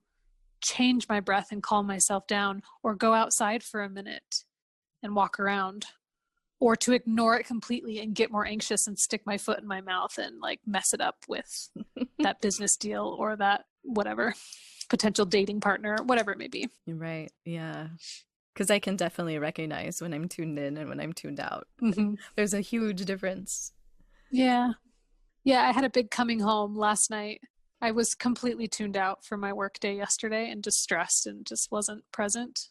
change my breath and calm myself down, or go outside for a minute and walk around, or to ignore it completely and get more anxious and stick my foot in my mouth and like mess it up with that business deal or that whatever potential dating partner, whatever it may be. Right. Yeah. Because I can definitely recognize when I'm tuned in and when I'm tuned out. There's a huge difference. Yeah. Yeah, I had a big coming home last night. I was completely tuned out for my work day yesterday and just stressed and just wasn't present.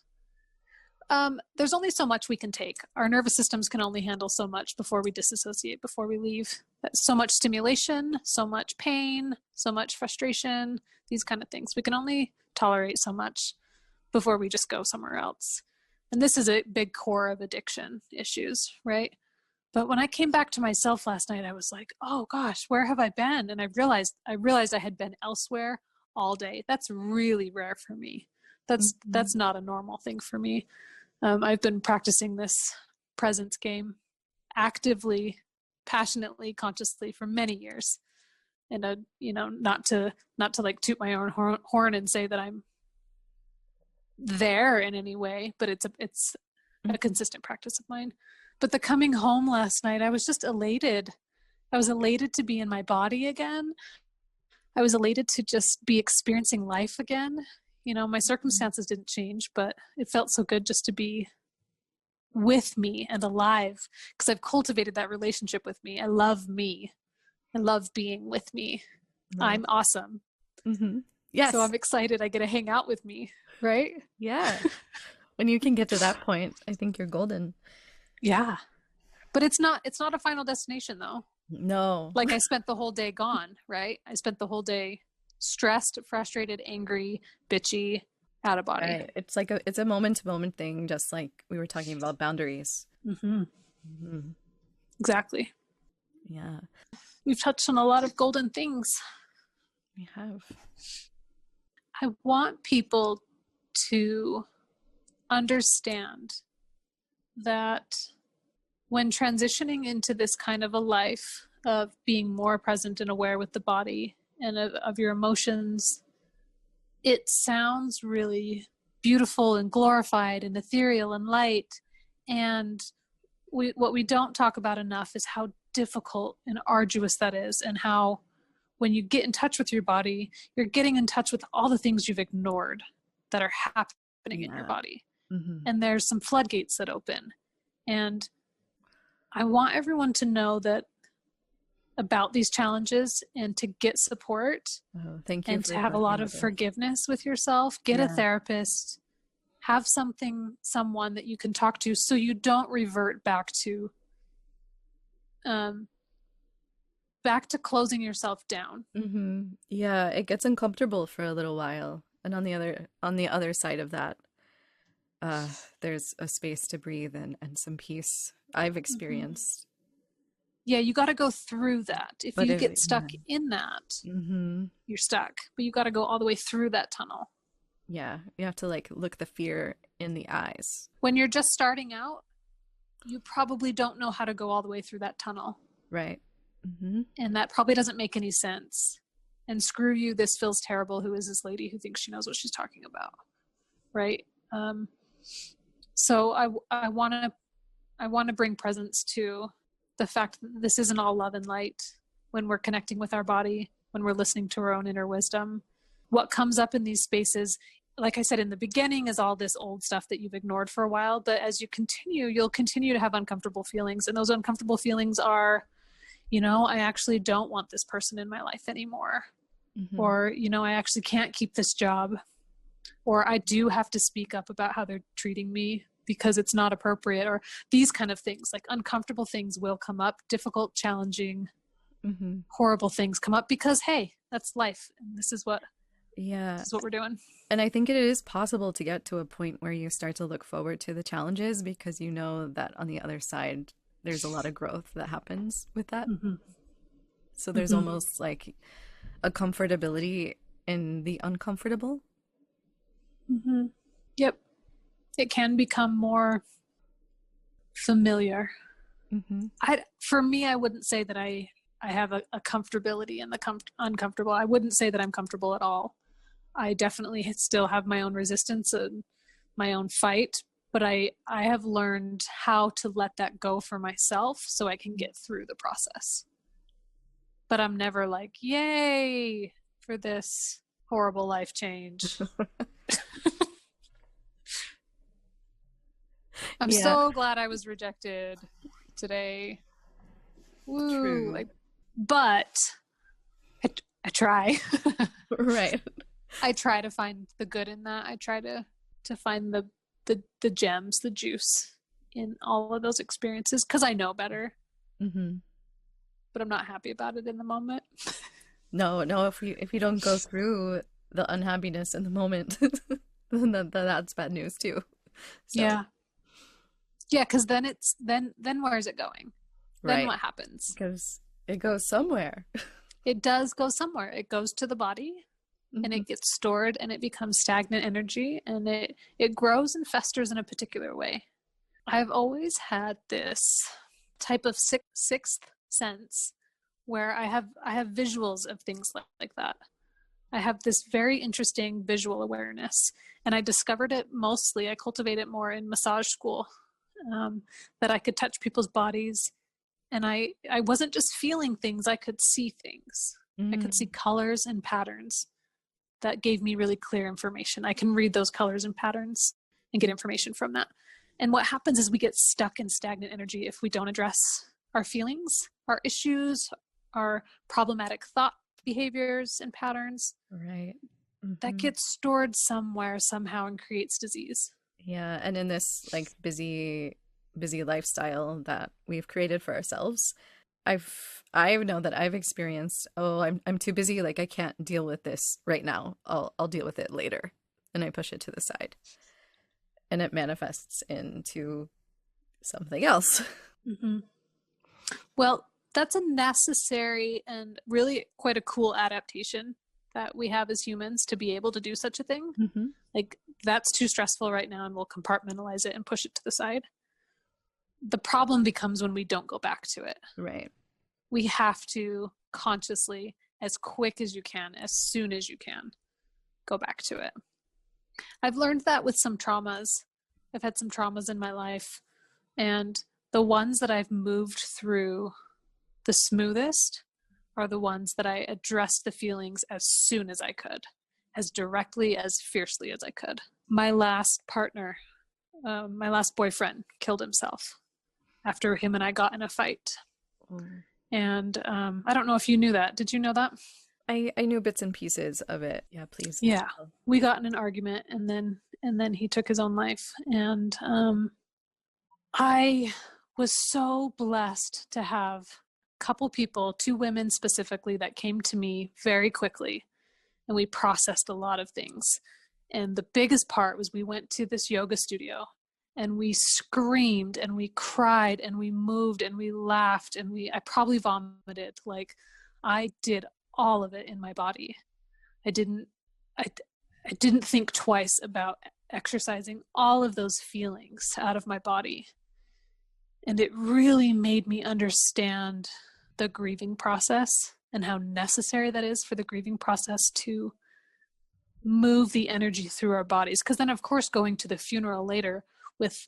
There's only so much we can take. Our nervous systems can only handle so much before we disassociate, before we leave. So much stimulation, so much pain, so much frustration, these kind of things. We can only tolerate so much before we just go somewhere else. And this is a big core of addiction issues, right? But when I came back to myself last night, I was like, oh gosh, where have I been? And I realized I had been elsewhere all day. That's really rare for me. That's not a normal thing for me. I've been practicing this presence game actively, passionately, consciously for many years. And, you know, not to like toot my own horn and say that I'm there in any way, but it's a consistent practice of mine. But the coming home last night, I was just elated. I was elated to be in my body again. I was elated to just be experiencing life again. You know, my circumstances didn't change, but it felt so good just to be with me and alive, because I've cultivated that relationship with me. I love me. I love being with me. Right. I'm awesome. Mm-hmm. Yes. So I'm excited I get to hang out with me, right? Yeah. When you can get to that point, I think you're golden. Yeah. But it's not a final destination though. No. Like I spent the whole day gone, right? I spent the whole day stressed, frustrated, angry, bitchy, out of body. Right. It's a moment to moment thing, just like we were talking about boundaries. Mm-hmm. Mm-hmm. Exactly. Yeah. We've touched on a lot of golden things. We have. I want people to understand that when transitioning into this kind of a life of being more present and aware with the body and of your emotions, it sounds really beautiful and glorified and ethereal and light. And what we don't talk about enough is how difficult and arduous that is, and how when you get in touch with your body, you're getting in touch with all the things you've ignored that are happening in your body. Mm-hmm. And there's some floodgates that open. And I want everyone to know that about these challenges and to get support. Oh, thank you. And to have a lot of forgiveness with yourself. Get a therapist. Have someone that you can talk to, so you don't revert back to closing yourself down. Mm-hmm. Yeah, it gets uncomfortable for a little while, and on the other side of that, there's a space to breathe and some peace. I've experienced. Yeah, you got to go through that. If you get stuck in that, mm-hmm. you're stuck. But you got to go all the way through that tunnel. Yeah, you have to like look the fear in the eyes. When you're just starting out, you probably don't know how to go all the way through that tunnel. Right. Mm-hmm. And that probably doesn't make any sense. And screw you, this feels terrible. Who is this lady who thinks she knows what she's talking about? Right? So I want to bring presence to the fact that this isn't all love and light when we're connecting with our body, when we're listening to our own inner wisdom. What comes up in these spaces, like I said in the beginning, is all this old stuff that you've ignored for a while. But as you continue, you'll continue to have uncomfortable feelings. And those uncomfortable feelings are, I actually don't want this person in my life anymore. Mm-hmm. Or, I actually can't keep this job. Or I do have to speak up about how they're treating me because it's not appropriate. Or these kind of things, like uncomfortable things will come up, difficult, challenging, mm-hmm. horrible things come up because, hey, that's life. And this is what we're doing. And I think it is possible to get to a point where you start to look forward to the challenges because you know that on the other side, there's a lot of growth that happens with that. Mm-hmm. So there's mm-hmm. almost like a comfortability in the uncomfortable. Mm-hmm. Yep. It can become more familiar. Mm-hmm. For me, I wouldn't say that I have a comfortability in the uncomfortable. I wouldn't say that I'm comfortable at all. I definitely still have my own resistance and my own fight, but I have learned how to let that go for myself so I can get through the process. But I'm never like, yay for this horrible life change. I'm so glad I was rejected today. Woo. True. But I try. Right. I try to find the good in that. I try to find the gems, the juice in all of those experiences because I know better. Mm-hmm. But I'm not happy about it in the moment. No. If you don't go through the unhappiness in the moment, then that's bad news too. So. Yeah. Yeah, because then where is it going? Then right. What happens? Because it goes somewhere. It does go somewhere. It goes to the body. Mm-hmm. And it gets stored and it becomes stagnant energy and it grows and festers in a particular way. I've always had this type of sixth sense where I have visuals of things like that. I have this very interesting visual awareness, and I discovered it mostly, I cultivate it more in massage school, that I could touch people's bodies and I wasn't just feeling things, I could see things. I could see colors and patterns that gave me really clear information. I can read those colors and patterns and get information from that. And what happens is we get stuck in stagnant energy if we don't address our feelings, our issues, our problematic thought behaviors and patterns. Right. That gets stored somewhere, somehow, and creates disease. Yeah. And in this like busy lifestyle that we've created for ourselves, I know that I've experienced, I'm too busy, like I can't deal with this right now. I'll deal with it later. And I push it to the side. And it manifests into something else. Well, that's a necessary and really quite a cool adaptation that we have as humans to be able to do such a thing. Like, that's too stressful right now, and we'll compartmentalize it and push it to the side. The problem becomes when we don't go back to it. Right. We have to consciously, as quick as you can, as soon as you can, go back to it. I've learned that with some traumas. I've had some traumas in my life, and the ones that I've moved through the smoothest are the ones that I addressed the feelings as soon as I could, as directly, as fiercely as I could. My last partner, my last boyfriend, killed himself after him and I got in a fight. And I don't know if you knew that. Did you know that? I knew bits and pieces of it. Yeah, please. Yeah. We got in an argument, and then he took his own life. And I was so blessed to have a couple people, 2 women specifically, that came to me very quickly, and we processed a lot of things. And the biggest part was we went to this yoga studio, and we screamed and we cried and we moved and we laughed and I probably vomited. Like, I did all of it in my body. I didn't think twice about exercising all of those feelings out of my body. And it really made me understand the grieving process and how necessary that is for the grieving process to move the energy through our bodies. Because then, of course, going to the funeral later with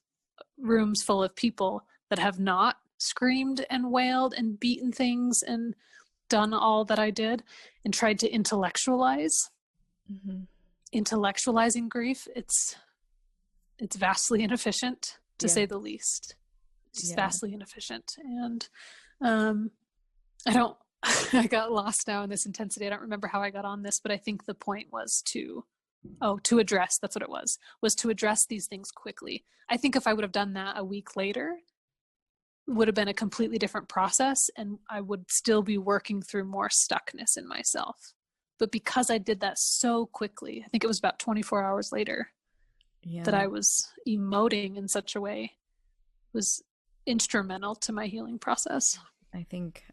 rooms full of people that have not screamed and wailed and beaten things and done all that I did and tried to intellectualize. Intellectualizing grief, it's vastly inefficient, to say the least. It's vastly inefficient. And I got lost now in this intensity. I don't remember how I got on this, but I think the point was to address, that's what it was to address these things quickly. I think if I would have done that a week later, it would have been a completely different process, and I would still be working through more stuckness in myself. But because I did that so quickly, I think it was about 24 hours later that I was emoting in such a way, was instrumental to my healing process. I think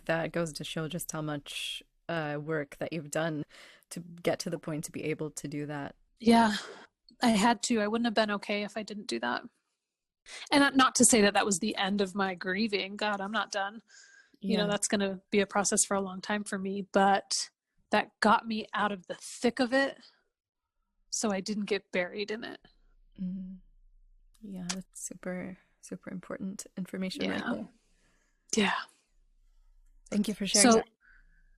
that goes to show just how much work that you've done to get to the point to be able to do that. Yeah, I had to. I wouldn't have been okay if I didn't do that. And not to say that was the end of my grieving. God, I'm not done. You know, that's going to be a process for a long time for me, but that got me out of the thick of it so I didn't get buried in it. Yeah, that's super, super important information right there. Yeah. Thank you for sharing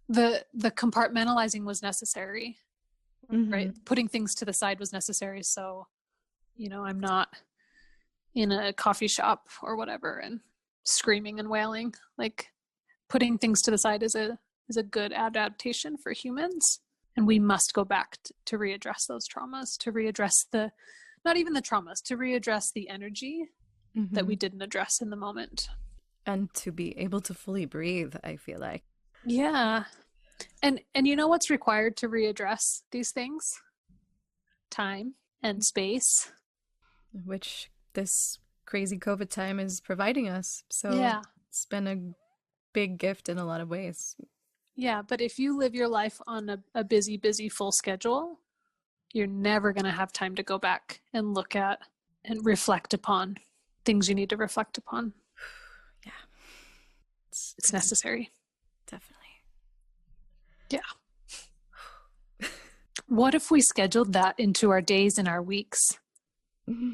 that. The compartmentalizing was necessary, right? Putting things to the side was necessary. So, you know, I'm not in a coffee shop or whatever and screaming and wailing. Like, putting things to the side is a good adaptation for humans. And we must go back to readdress those traumas, to readdress not even the traumas, to readdress the energy that we didn't address in the moment. And to be able to fully breathe, I feel like. Yeah. And you know what's required to readdress these things? Time and space. Which this crazy COVID time is providing us. So it's been a big gift in a lot of ways. Yeah, but if you live your life on a busy, full schedule, you're never going to have time to go back and look at and reflect upon things you need to reflect upon. Yeah. It's necessary. Definitely. Yeah. What if we scheduled that into our days and our weeks?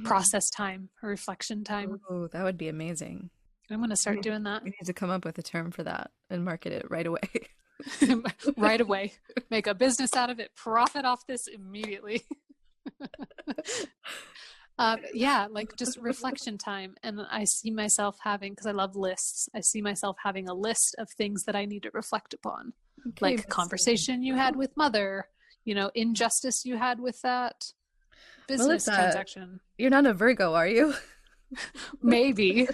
Process time or reflection time. Oh, that would be amazing. I'm going to start doing that. We need to come up with a term for that and market it right away. Right away. Make a business out of it. Profit off this immediately. Yeah, like just reflection time. And I see myself having, because I love lists, I see myself having a list of things that I need to reflect upon. Okay, like conversation you had with mother, injustice you had with that business transaction. You're not a Virgo, are you? Maybe.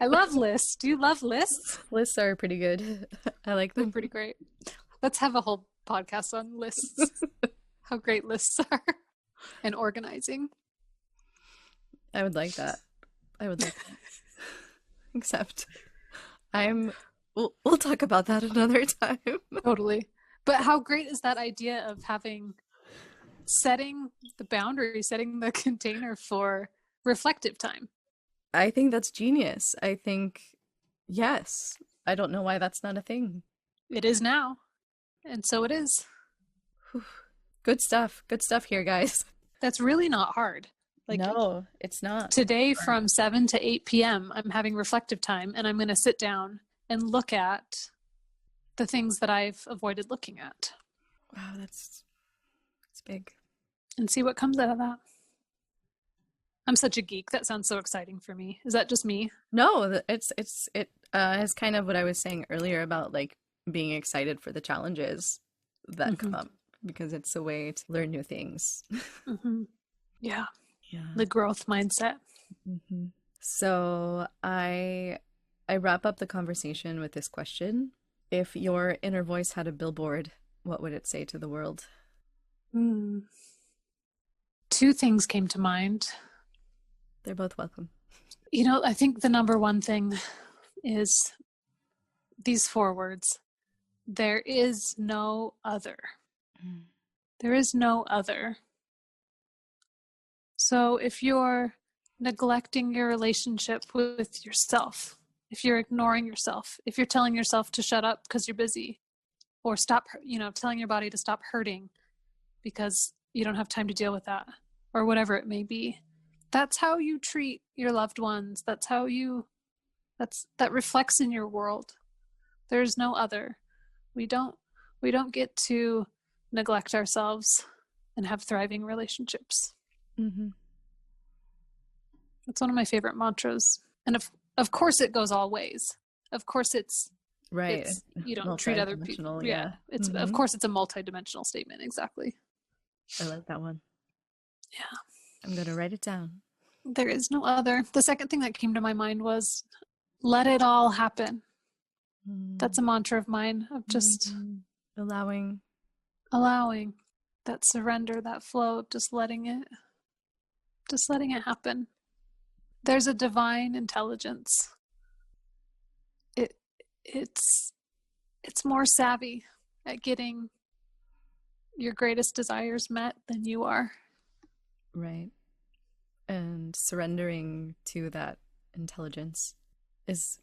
I love lists. Do you love lists? Lists are pretty good. I like them. They're pretty great. Let's have a whole podcast on lists. How great lists are. And organizing. I would like that. Except we'll talk about that another time. Totally. But how great is that idea of setting the boundary, setting the container for reflective time? I think that's genius. I think, yes. I don't know why that's not a thing. It is now. And so it is. Good stuff. Good stuff here, guys. That's really not hard. No, it's not. Today from 7 to 8 p.m., I'm having reflective time, and I'm going to sit down and look at the things that I've avoided looking at. Wow, that's big. And see what comes out of that. I'm such a geek. That sounds so exciting for me. Is that just me? No, it is kind of what I was saying earlier about like being excited for the challenges that come up, because it's a way to learn new things. Yeah. The growth mindset. So I wrap up the conversation with this question. If your inner voice had a billboard, what would it say to the world? Two things came to mind. They're both welcome. I think the number one thing is these 4 words. There is no other. There is no other. So if you're neglecting your relationship with yourself, if you're ignoring yourself, if you're telling yourself to shut up because you're busy, or stop, telling your body to stop hurting because you don't have time to deal with that, or whatever it may be, that's how you treat your loved ones. That reflects in your world. There's no other. We don't get to neglect ourselves and have thriving relationships. It's one of my favorite mantras. And of course it goes all ways. Of course it's right. You don't treat other people. Yeah. It's of course it's a multidimensional statement. Exactly. I like that one. Yeah. I'm going to write it down. There is no other. The second thing that came to my mind was let it all happen. That's a mantra of mine, of just allowing that surrender, that flow of just letting it happen. There's a divine intelligence. It's more savvy at getting your greatest desires met than you are. Right. And surrendering to that intelligence it's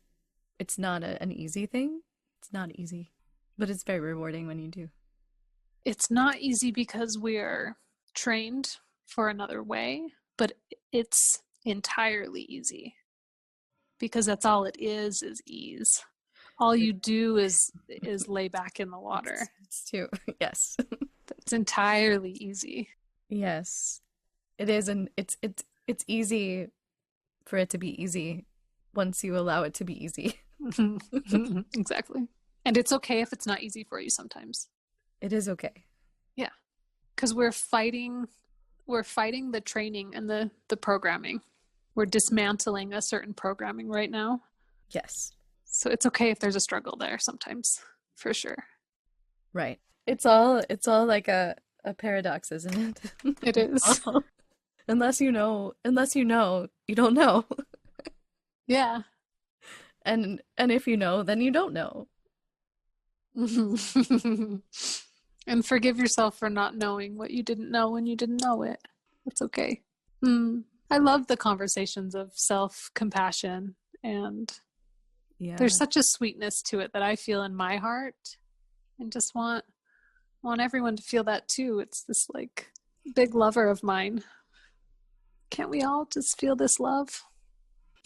not an easy thing. It's not easy, but it's very rewarding when you do. It's not easy because we're trained for another way, but it's entirely easy because that's all it is ease. All you do is lay back in the water. It's true. Yes. It's entirely easy. Yes. It is, and it's easy for it to be easy once you allow it to be easy. Exactly. And it's okay if it's not easy for you sometimes. It is okay. Yeah. Because we're fighting the training and the programming. We're dismantling a certain programming right now. Yes. So it's okay if there's a struggle there sometimes, for sure. Right. It's all like a paradox, isn't it? It is. Unless you know, you don't know. Yeah. And if you know, then you don't know. And forgive yourself for not knowing what you didn't know when you didn't know it. That's okay. I love the conversations of self-compassion, and there's such a sweetness to it that I feel in my heart, and just want everyone to feel that too. It's this like big lover of mine. Can't we all just feel this love?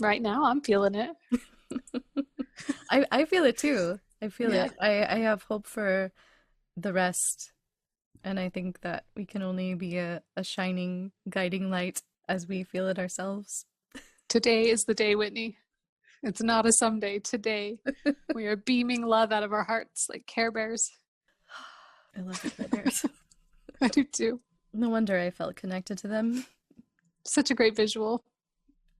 Right now, I'm feeling it. I feel it too. I feel Yeah. it. I have hope for the rest. And I think that we can only be a shining, guiding light as we feel it ourselves. Today is the day, Whitney. It's not a someday. Today, we are beaming love out of our hearts like Care Bears. I love the Care Bears. I do too. No wonder I felt connected to them. Such a great visual.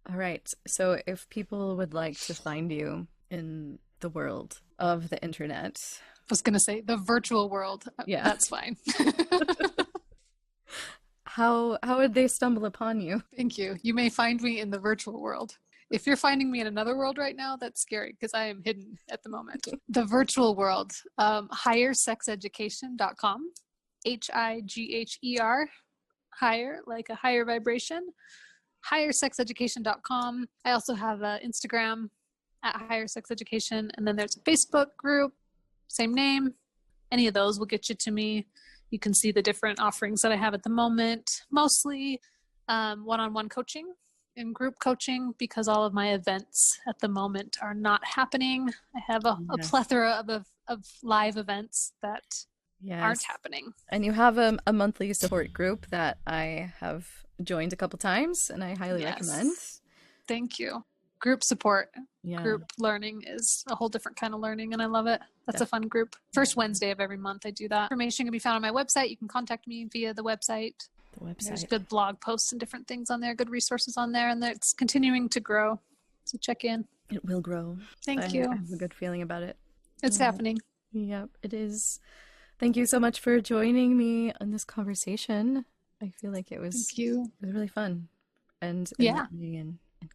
All right. So if people would like to find you in the world of the internet. I was going to say the virtual world. Yeah. That's fine. How would they stumble upon you? Thank you. You may find me in the virtual world. If you're finding me in another world right now, that's scary because I am hidden at the moment. The virtual world, highersexeducation.com, HIGHER, higher, like a higher vibration, highersexeducation.com. I also have an Instagram at highersexeducation, and then there's a Facebook group, same name. Any of those will get you to me. You can see the different offerings that I have at the moment, mostly one-on-one coaching and group coaching because all of my events at the moment are not happening. I have a plethora of live events that aren't happening. And you have a monthly support group that I have joined a couple times and I highly recommend. Thank you. Group support, group learning is a whole different kind of learning and I love it. That's a fun group. First Wednesday of every month I do that. Information can be found on my website. You can contact me via the website. There's good blog posts and different things on there, good resources on there, and it's continuing to grow. So check in. It will grow. Thank you. I have a good feeling about it. It's happening. Yep, it is. Thank you so much for joining me on this conversation. I feel like it was really fun and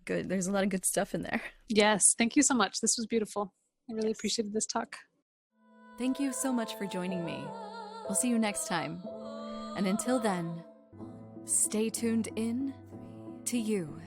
good. There's a lot of good stuff in there. Yes. Thank you so much. This was beautiful. I really appreciated this talk. Thank you so much for joining me. We'll see you next time. And until then, stay tuned in to you.